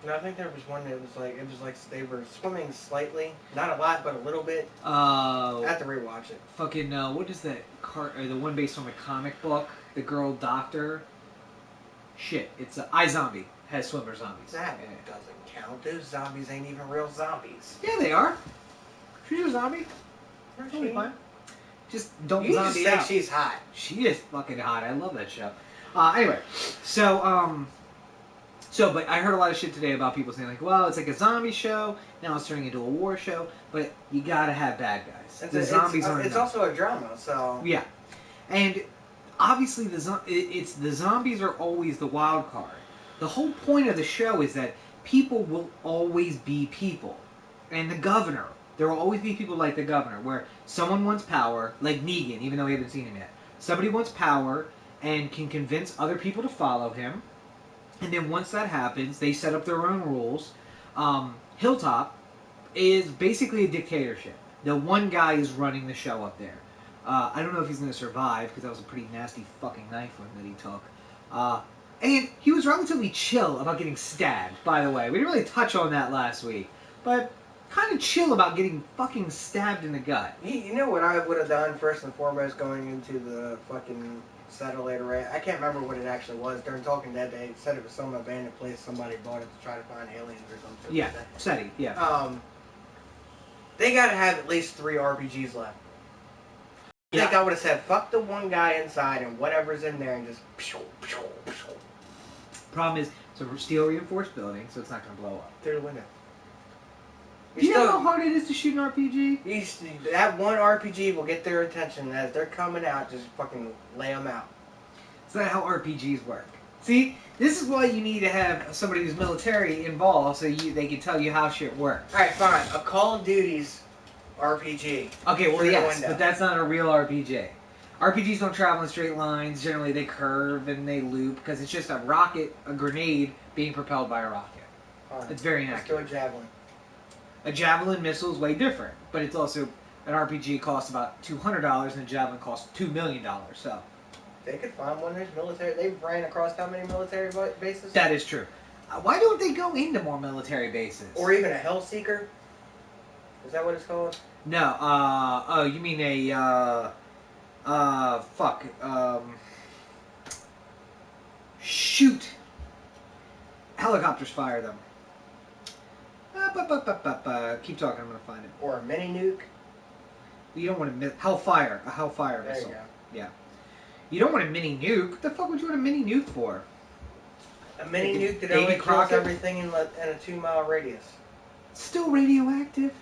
No, I think there was one that was like they were swimming slightly, not a lot, but a little bit. I have to rewatch it. Fucking what is that the one based on the comic book? The girl doctor. Shit, it's iZombie has swimmer zombies. That doesn't count. Those zombies ain't even real zombies. Yeah, they are. She's a zombie. Totally fine. Just don't you zombie just out. say she's hot. She is fucking hot. I love that show. Anyway, So, but I heard a lot of shit today about people saying like, well, it's like a zombie show, now it's turning into a war show, but you gotta have bad guys. The zombies aren't It's enough. also a drama, so... Yeah. And obviously the zombies are always the wild card. The whole point of the show is that people will always be people. And the governor, there will always be people like the governor, where someone wants power, like Negan, even though we haven't seen him yet. Somebody wants power and can convince other people to follow him. And then once that happens, they set up their own rules. Hilltop is basically a dictatorship. The one guy is running the show up there. I don't know if he's going to survive, because that was a pretty nasty fucking knife wound that he took. And he was relatively chill about getting stabbed, by the way. We didn't really touch on that last week. But kind of chill about getting fucking stabbed in the gut. You know what I would have done first and foremost going into the fucking satellite array. I can't remember what it actually was. During Talking Dead, they said it was some abandoned place. Somebody bought it to try to find aliens or something. Yeah, like that. SETI, yeah. They gotta have at least 3 RPGs left. I think I would have said, fuck the one guy inside and whatever's in there and just... Problem is, it's a steel reinforced building, so it's not going to blow up. Through the window. Do you know how hard it is to shoot an RPG? That one RPG will get their attention. As they're coming out, just fucking lay them out. It's not how RPGs work. See, this is why you need to have somebody who's military involved so they can tell you how shit works. Alright, fine. A Call of Duty's RPG. Okay, well, yes, but that's not a real RPG. RPGs don't travel in straight lines. Generally, they curve and they loop because it's just a rocket, a grenade, being propelled by a rocket. Fine. It's very Let's inaccurate. do a Javelin. A Javelin missile is way different, but it's also... An RPG costs about $200 and a Javelin costs $2 million, so... They could find one. There's military. They ran across how many military bases? That is true. Why don't they go into more military bases? Or even a Hellseeker? Is that what it's called? No, oh, you mean a, shoot. Helicopters fire them. Keep talking, I'm gonna find it. Or a mini nuke? You don't want to miss... Hellfire. A Hellfire There missile. you go. Yeah. You don't want a mini nuke. What the fuck would you want a mini nuke for? A mini Like a nuke that Davy only kills Crockett? everything in a 2-mile radius. It's still radioactive.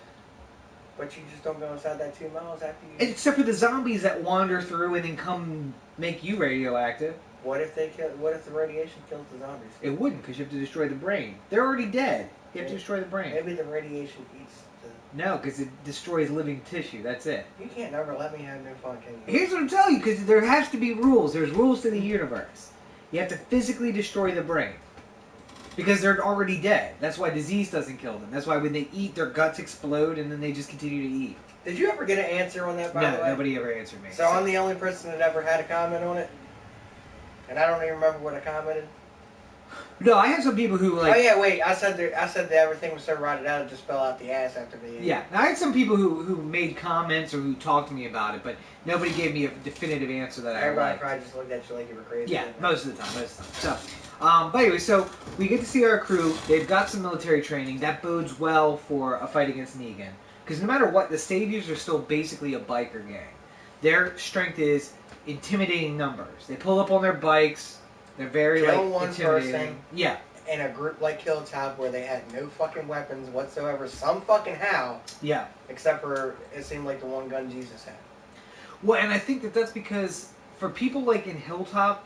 But you just don't go inside that 2 miles after you... Except for the zombies that wander through and then come make you radioactive. What if the radiation kills the zombies? It wouldn't, because you have to destroy the brain. They're already dead. You have to destroy the brain. Maybe the radiation eats the... No, because it destroys living tissue. That's it. You can't never let me have no fun, can you? Here's what I'm telling you, because there has to be rules. There's rules to the universe. You have to physically destroy the brain. Because they're already dead. That's why disease doesn't kill them. That's why when they eat, their guts explode and then they just continue to eat. Did you ever get an answer on that, by the way? No, nobody ever answered me. So I'm the only person that ever had a comment on it? And I don't even remember what I commented? No, I have some people who like... Oh yeah, wait, I said that everything was so rotted out it just fell out the ass after the... Yeah, now, I had some people who made comments or who talked to me about it, but nobody gave me a definitive answer that Everybody I liked. probably just looked at you like you were crazy. Yeah, most of the time. So, but anyway, so we get to see our crew. They've got some military training. That bodes well for a fight against Negan. Because no matter what, the Saviors are still basically a biker gang. Their strength is intimidating numbers. They pull up on their bikes. They're very, Kill one intimidating. person. Yeah. In a group like Killtop where they had no fucking weapons whatsoever, some fucking how. Yeah. Except for, it seemed like the one gun Jesus had. Well, and I think that's because for people like in Hilltop,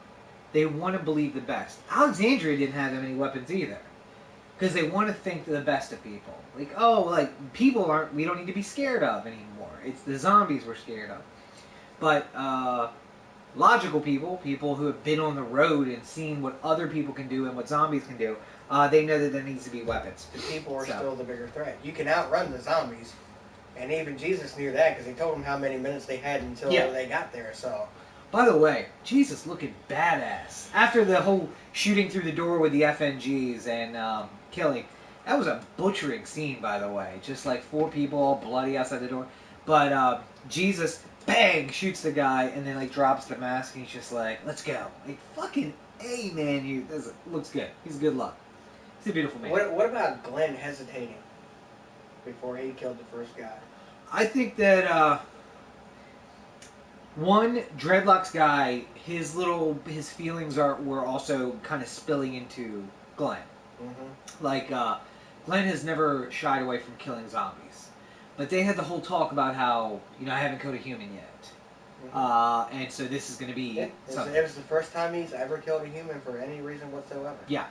they want to believe the best. Alexandria didn't have that many weapons either. Because they want to think the best of people. Like, oh, like, people we don't need to be scared of anymore. It's the zombies we're scared of. But, logical people who have been on the road and seen what other people can do and what zombies can do, they know that there needs to be weapons. The people are still the bigger threat. You can outrun the zombies. And even Jesus knew that because he told them how many minutes they had until they got there, so... By the way, Jesus looking badass. After the whole shooting through the door with the FNGs and killing, that was a butchering scene, by the way. Just like 4 people all bloody outside the door. But Jesus, bang, shoots the guy and then like drops the mask and he's just like, let's go. Like, fucking A, man. Looks good. He's good luck. He's a beautiful man. What about Glenn hesitating before he killed the first guy? I think that... One, Dreadlock's guy, his feelings were also kind of spilling into Glenn. Mm-hmm. Like, Glenn has never shied away from killing zombies. But they had the whole talk about how, I haven't killed a human yet. Mm-hmm. And so this is going to be... Yeah, it was the first time he's ever killed a human for any reason whatsoever. Yeah.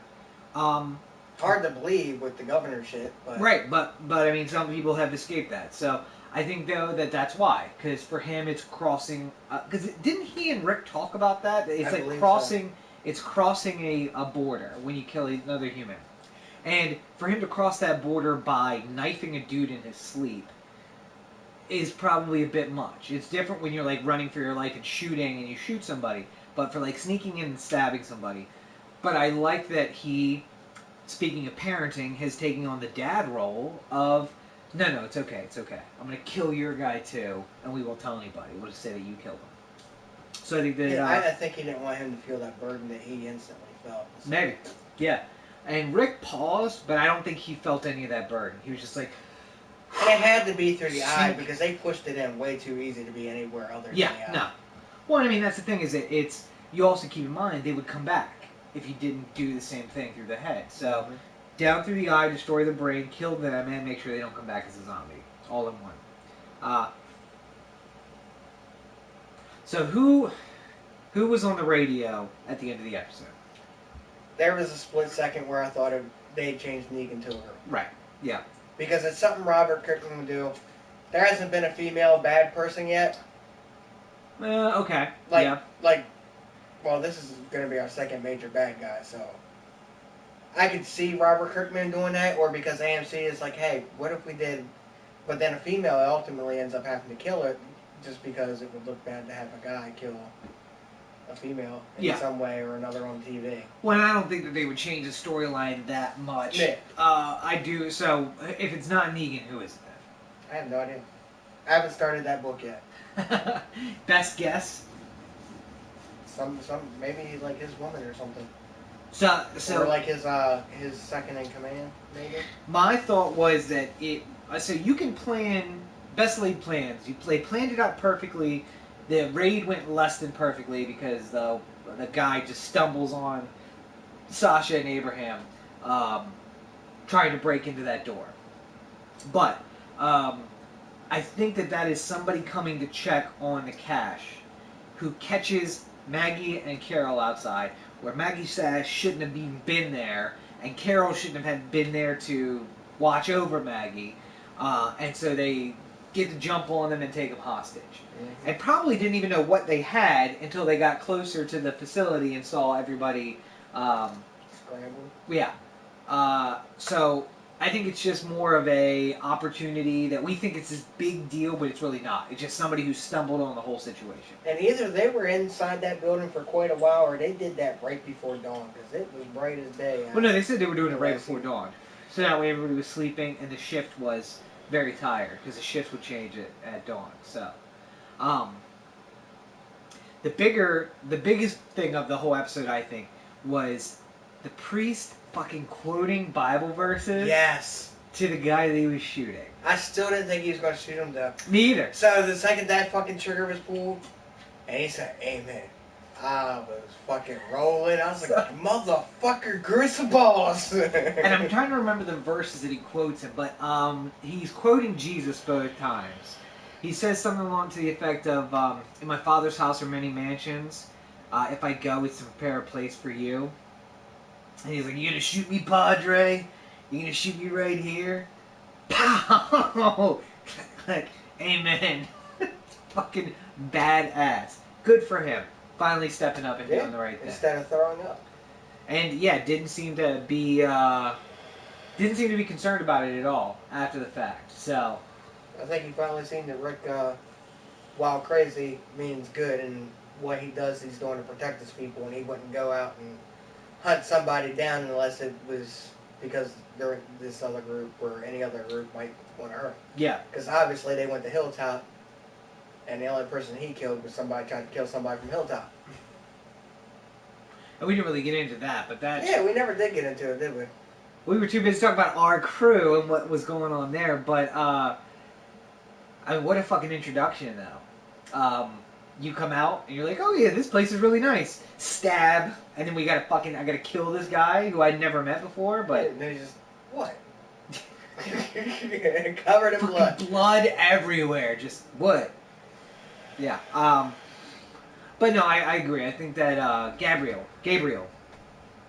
Hard to believe with the governor shit, but... Right, but I mean, some people have escaped that, so... I think, though, that's why. Because for him, it's crossing... Because didn't he and Rick talk about that? It's like crossing... So. It's crossing a border when you kill another human. And for him to cross that border by knifing a dude in his sleep is probably a bit much. It's different when you're, like, running for your life and shooting and you shoot somebody. But for, like, sneaking in and stabbing somebody. But I like that he, speaking of parenting, has taken on the dad role of... No, it's okay, it's okay. I'm going to kill your guy too, and we won't tell anybody. We'll just say that you killed him. So I think that Yeah, I think he didn't want him to feel that burden that he instantly felt. So. maybe, yeah. And Rick paused, but I don't think he felt any of that burden. He was just like, and it had to be through the eye because they pushed it in way too easy to be anywhere other than the eye. no. Well, I mean, that's the thing is that it's, you also keep in mind they would come back if you didn't do the same thing through the head. So, down through the eye, destroy the brain, kill them, and make sure they don't come back as a zombie. All in one. So who was on the radio at the end of the episode? There was a split second where I thought they'd changed Negan to a girl. Right. Yeah. Because it's something Robert Kirkman would do. There hasn't been a female bad person yet. Okay. Well, this is going to be our second major bad guy, so I could see Robert Kirkman doing that, or because AMC is like, hey, what if we did, but then a female ultimately ends up having to kill it, just because it would look bad to have a guy kill a female in some way or another on TV. Well, I don't think that they would change the storyline that much. Yeah. I do. So, if it's not Negan, who is it then? I have no idea. I haven't started that book yet. Best guess? Some maybe like his woman or something. So or like his second in command, maybe. My thought was that so you can plan best laid plans. They planned it out perfectly. The raid went less than perfectly because the guy just stumbles on Sasha and Abraham trying to break into that door. But I think that is somebody coming to check on the cache who catches Maggie and Carol outside, where Maggie says shouldn't have even been there, and Carol shouldn't have been there to watch over Maggie, and so they get to jump on them and take them hostage. Mm-hmm. And probably didn't even know what they had until they got closer to the facility and saw everybody scrambled. Yeah. So I think it's just more of a opportunity that we think it's this big deal, but it's really not. It's just somebody who stumbled on the whole situation. And either they were inside that building for quite a while, or they did that right before dawn, because it was bright as day. Well, no, they said they were doing it right before dawn. So that way everybody was sleeping, and the shift was very tired, because the shift would change at dawn. So, the biggest thing of the whole episode, I think, was the priest fucking quoting Bible verses. Yes. To the guy that he was shooting. I still didn't think he was going to shoot him, though. Me either. So the second that fucking trigger was pulled, and he said, "Amen," I was fucking rolling. I was like, "Motherfucker, gristle balls." And I'm trying to remember the verses that he quotes him, but he's quoting Jesus both times. He says something along to the effect of, "In my Father's house are many mansions. If I go, it's to prepare a place for you." And he's like, "You gonna shoot me, Padre? You gonna shoot me right here?" Pow! Like, amen. Fucking badass. Good for him. Finally stepping up and doing the right thing. Instead of throwing up. And yeah, didn't seem to be concerned about it at all after the fact. So I think he finally seen that Rick, while crazy, means good, and what he does, he's doing to protect his people, and he wouldn't go out and hunt somebody down unless it was because they're this other group or any other group might want to hurt him. Yeah. Because obviously they went to Hilltop, and the only person he killed was somebody trying to kill somebody from Hilltop. And we didn't really get into that, but that... Yeah, we never did get into it, did we? We were too busy talking about our crew and what was going on there, but, I mean, what a fucking introduction, though. You come out, and you're like, oh yeah, this place is really nice. Stab, and then I gotta kill this guy who I'd never met before, but... And then he just, what? Covered in blood. Blood everywhere, just, what? Yeah, but no, I agree. I think that, Gabriel,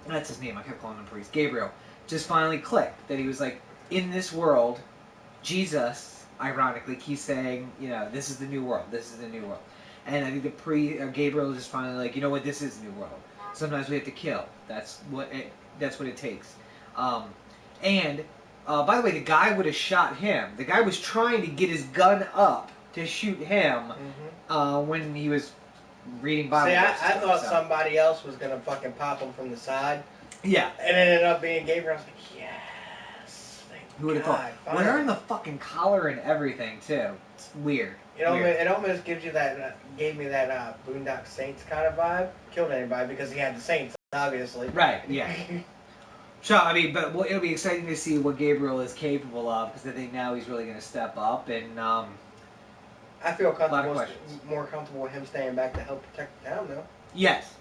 that's his name, I kept calling him priest, Gabriel, just finally clicked, that he was like, in this world, Jesus, ironically, keeps saying, you know, this is the new world, this is the new world. And I think Gabriel is just finally like, you know what, this is the new world. Sometimes we have to kill. That's what it takes. And by the way, the guy would have shot him. The guy was trying to get his gun up to shoot him when he was reading Bible. See, I thought somebody else was gonna fucking pop him from the side. Yeah. And it ended up being Gabriel. I was like, yes, thank Who would have thought? God, Wearing the fucking collar and everything too. It's weird. It almost gives you that, gave me that Boondock Saints kind of vibe. Killed anybody because he had the Saints, obviously. Right, yeah. So, I mean, but it'll be exciting to see what Gabriel is capable of, because I think now he's really going to step up, and I feel more comfortable with him staying back to help protect the town, though. Yes.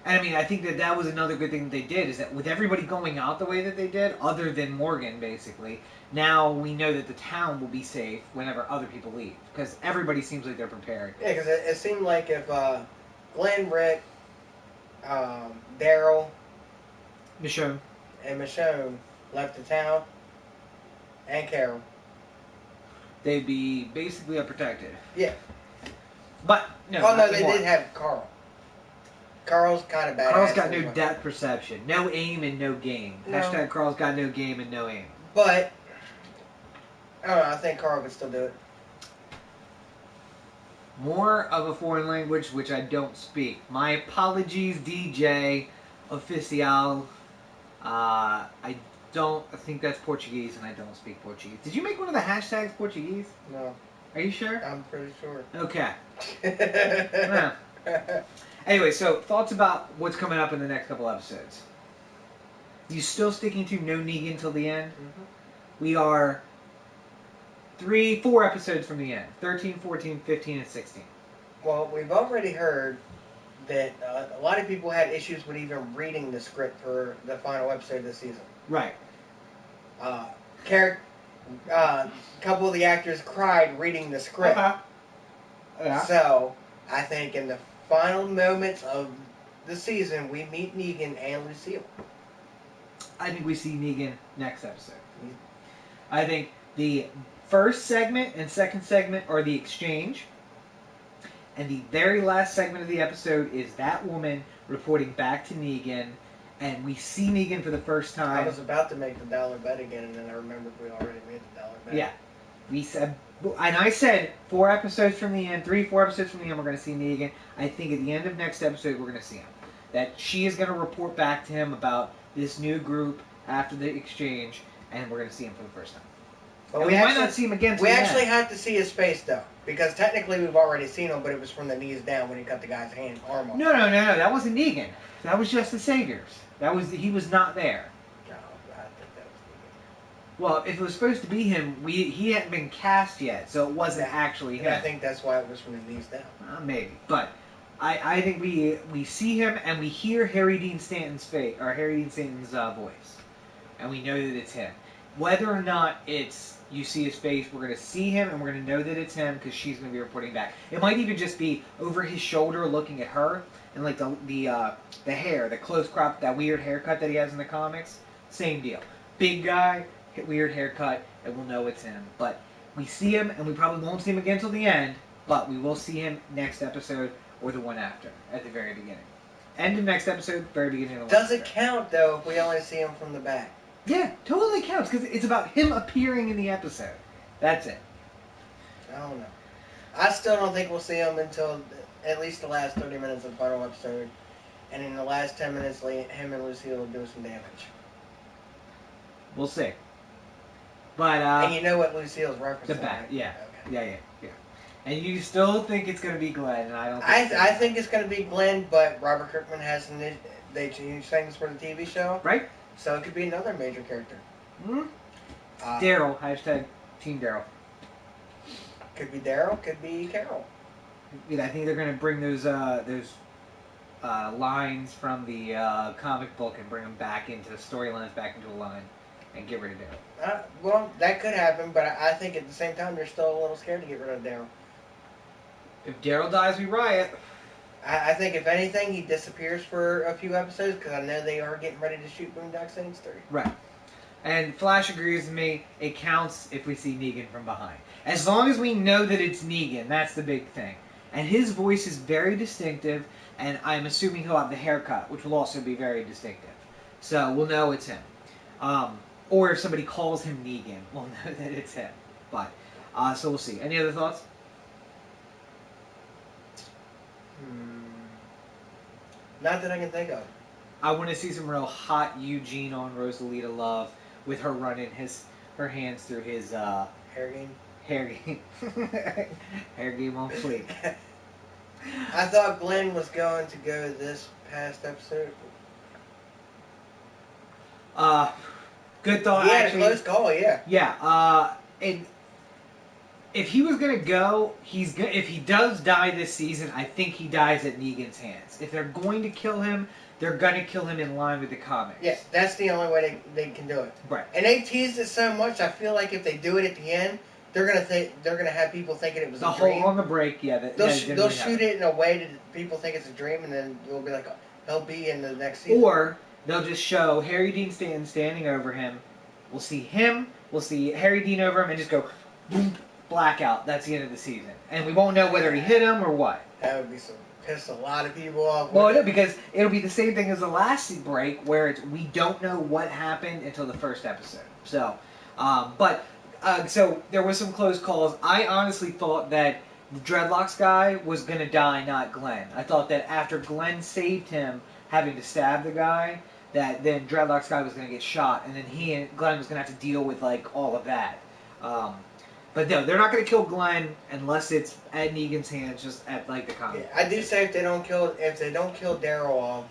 And I mean, I think that was another good thing that they did, is that with everybody going out the way that they did, other than Morgan, basically, now we know that the town will be safe whenever other people leave, because everybody seems like they're prepared. Yeah, because it seemed like if Glenn, Rick, Daryl, Michonne, and Michonne left the town, and Carol, they'd be basically unprotected. Yeah. But, no. Oh, no, they did have Carl. Carl's kind of bad. Carl's got no depth perception. No aim and no game. No. Hashtag Carl's got no game and no aim. But, I don't know, I think Carl could still do it. More of a foreign language which I don't speak. My apologies, DJ Oficial. I think that's Portuguese and I don't speak Portuguese. Did you make one of the hashtags Portuguese? No. Are you sure? I'm pretty sure. Okay. Yeah. Anyway, so thoughts about what's coming up in the next couple episodes. You still sticking to no Negan till the end? Mm-hmm. We are 4 episodes from the end. 13, 14, 15, and 16. Well, we've already heard that a lot of people had issues with even reading the script for the final episode of the season. Right. A couple of the actors cried reading the script. Yeah. So, I think in the final moments of the season, we meet Negan and Lucille. I think we see Negan next episode. I think the first segment and second segment are the exchange. And the very last segment of the episode is that woman reporting back to Negan. And we see Negan for the first time. I was about to make the dollar bet again, and then I remembered we already made the dollar bet. Yeah. We said, and I said 4 episodes from the end, 4 episodes from the end, we're going to see Negan. I think at the end of next episode, we're going to see him. That she is going to report back to him about this new group after the exchange, and we're going to see him for the first time. But we might not see him again. We actually have to see his face, though, because technically we've already seen him, but it was from the knees down when he cut the guy's arm off. No, that wasn't Negan. That was just the Saviors. He was not there. No, I think that was Negan. Well, if it was supposed to be him, he hadn't been cast yet, so it wasn't actually him. I think that's why it was from the knees down. Maybe, but I think we see him and we hear Harry Dean Stanton's voice, and we know that it's him. Whether or not you see his face, we're going to see him and we're going to know that it's him because she's going to be reporting back. It might even just be over his shoulder looking at her, and like the hair, the close crop, that weird haircut that he has in the comics. Same deal. Big guy, weird haircut, and we'll know it's him. But we see him, and we probably won't see him again till the end, but we will see him next episode or the one after, at the very beginning. End of next episode, very beginning of the one Does it after. count, though, if we only see him from the back? Yeah, totally counts, because it's about him appearing in the episode. That's it. I don't know. I still don't think we'll see him until at least the last 30 minutes of the final episode. And in the last 10 minutes, him and Lucille will do some damage. We'll see. But, and you know what Lucille's referencing, the back, right? yeah. Okay. Yeah. And you still think it's going to be Glenn, and I don't think I think it's going to be Glenn, but Robert Kirkman has they changed things for the TV show. Right. So it could be another major character. Mm-hmm. Daryl, hashtag Team Daryl. Could be Daryl, could be Carol. I think they're going to bring those lines from the comic book and bring them back into the storylines, back into a line, and get rid of Daryl. Well, that could happen, but I think at the same time they're still a little scared to get rid of Daryl. If Daryl dies, we riot. I think if anything, he disappears for a few episodes because I know they are getting ready to shoot Boondock Saints 3. Right. And Flash agrees with me. It counts if we see Negan from behind. As long as we know that it's Negan, that's the big thing. And his voice is very distinctive, and I'm assuming he'll have the haircut, which will also be very distinctive. So we'll know it's him. Or if somebody calls him Negan, we'll know that it's him. But, so we'll see. Any other thoughts? Not that I can think of. I want to see some real hot Eugene on Rosalita Love with her running his her hands through his Hair game. hair game. Hair game on fleek. I thought Glenn was going to go this past episode. Good thought. Yeah, actually. close call. Yeah. Yeah. And if he was gonna go, if he does die this season, I think he dies at Negan's hands. If they're going to kill him, they're gonna kill him in line with the comics. Yeah, that's the only way they can do it. Right. And they teased it so much. I feel like if they do it at the end, they're gonna have people thinking it was a dream. On the break, yeah. They'll shoot it in a way that people think it's a dream, and then it'll be like he'll be in the next season. Or they'll just show Harry Dean Stanton standing over him. We'll see him. We'll see Harry Dean over him, and just go boom, blackout. That's the end of the season, and we won't know whether he hit him or what. That would be piss a lot of people off. Well, no, because it'll be the same thing as the last break, where we don't know what happened until the first episode. So, so there was some close calls. I honestly thought that the Dreadlocks guy was going to die, not Glenn. I thought that after Glenn saved him, having to stab the guy, that then Dreadlocks guy was going to get shot, and then he and Glenn was going to have to deal with like all of that. But no, they're not going to kill Glenn unless it's at Negan's hands, just at like the comic. Yeah, I do say if they don't kill Daryl off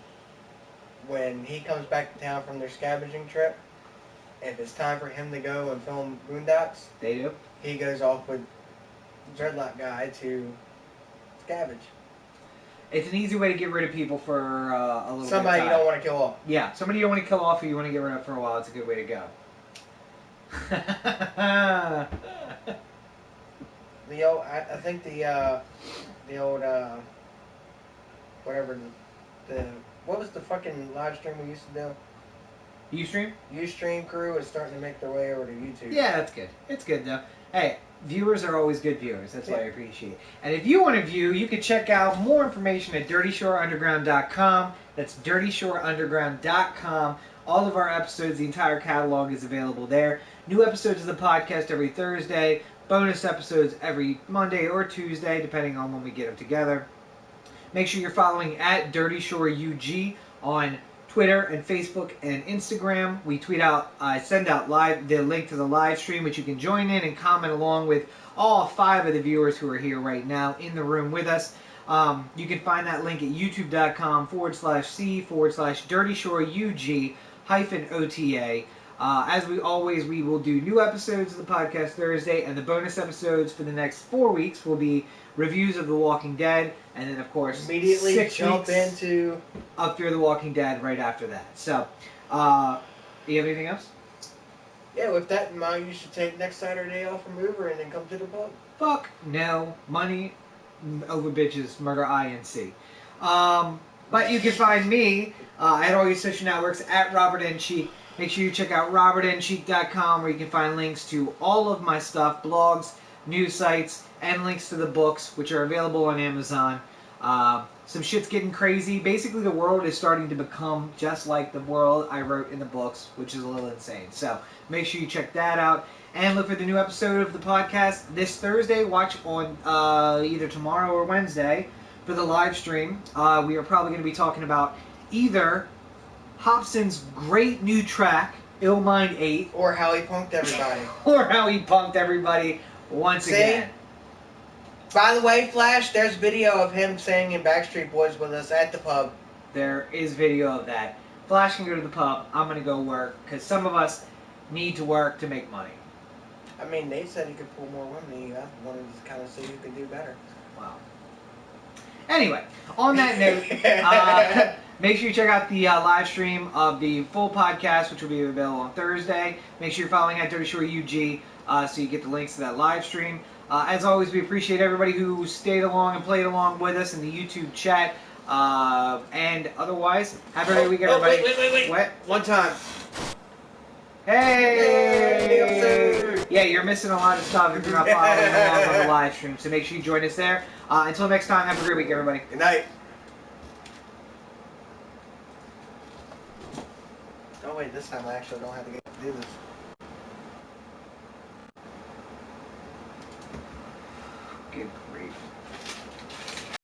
when he comes back to town from their scavenging trip, if it's time for him to go and film Boondocks, They do. he goes off with Dreadlock guy to scavenge. It's an easy way to get rid of people for a little Somebody bit you of time. don't want to kill off. Yeah, somebody you don't want to kill off or you want to get rid of for a while. It's a good way to go. The old, I think the old whatever what was the fucking live stream we used to do? Ustream? Ustream crew is starting to make their way over to YouTube. Yeah, that's good. It's good though. Hey, viewers are always good viewers. That's what I appreciate. And if you want to view, you can check out more information at DirtyShoreUnderground.com. That's DirtyShoreUnderground.com. All of our episodes, the entire catalog is available there. New episodes of the podcast every Thursday. Bonus episodes every Monday or Tuesday, depending on when we get them together. Make sure you're following at Dirtyshore UG on Twitter and Facebook and Instagram. We tweet out, send out the link to the live stream, which you can join in and comment along with all 5 of the viewers who are here right now in the room with us. You can find that link at youtube.com/c/DirtyShoreUG-OTA. As we always, we will do new episodes of the podcast Thursday, and the bonus episodes for the next 4 weeks will be reviews of The Walking Dead, and then, of course, immediately 6 jump weeks into of Fear the Walking Dead right after that. So, you have anything else? Yeah, with that in mind, you should take next Saturday off from Uber and then come to the pub. Fuck no. Money over bitches, murder INC. But you can find me at all your social networks at Robert N. Cheek. Make sure you check out robertncheek.com where you can find links to all of my stuff, blogs, news sites, and links to the books, which are available on Amazon. Some shit's getting crazy. Basically, the world is starting to become just like the world I wrote in the books, which is a little insane. So make sure you check that out. And look for the new episode of the podcast this Thursday. Watch on either tomorrow or Wednesday for the live stream. We are probably going to be talking about either Hobson's great new track, Ill Mind 8. Or how he punked everybody. Or how he punked everybody once again. By the way, Flash, there's video of him singing Backstreet Boys with us at the pub. There is video of that. Flash can go to the pub. I'm going to go work, because some of us need to work to make money. I mean, they said he could pull more women than you. I wanted to kind of see who could do better. Wow. Anyway, on that note, make sure you check out the live stream of the full podcast, which will be available on Thursday. Make sure you're following at Dirtyshore UG so you get the links to that live stream. As always, we appreciate everybody who stayed along and played along with us in the YouTube chat. And otherwise, have a great week, everybody. Wait. What? One time. Hey! Yeah, you're missing a lot of stuff if you're not following along on the live stream. So make sure you join us there. Until next time, have a great week, everybody. Good night. Oh wait, this time I actually don't have to do this.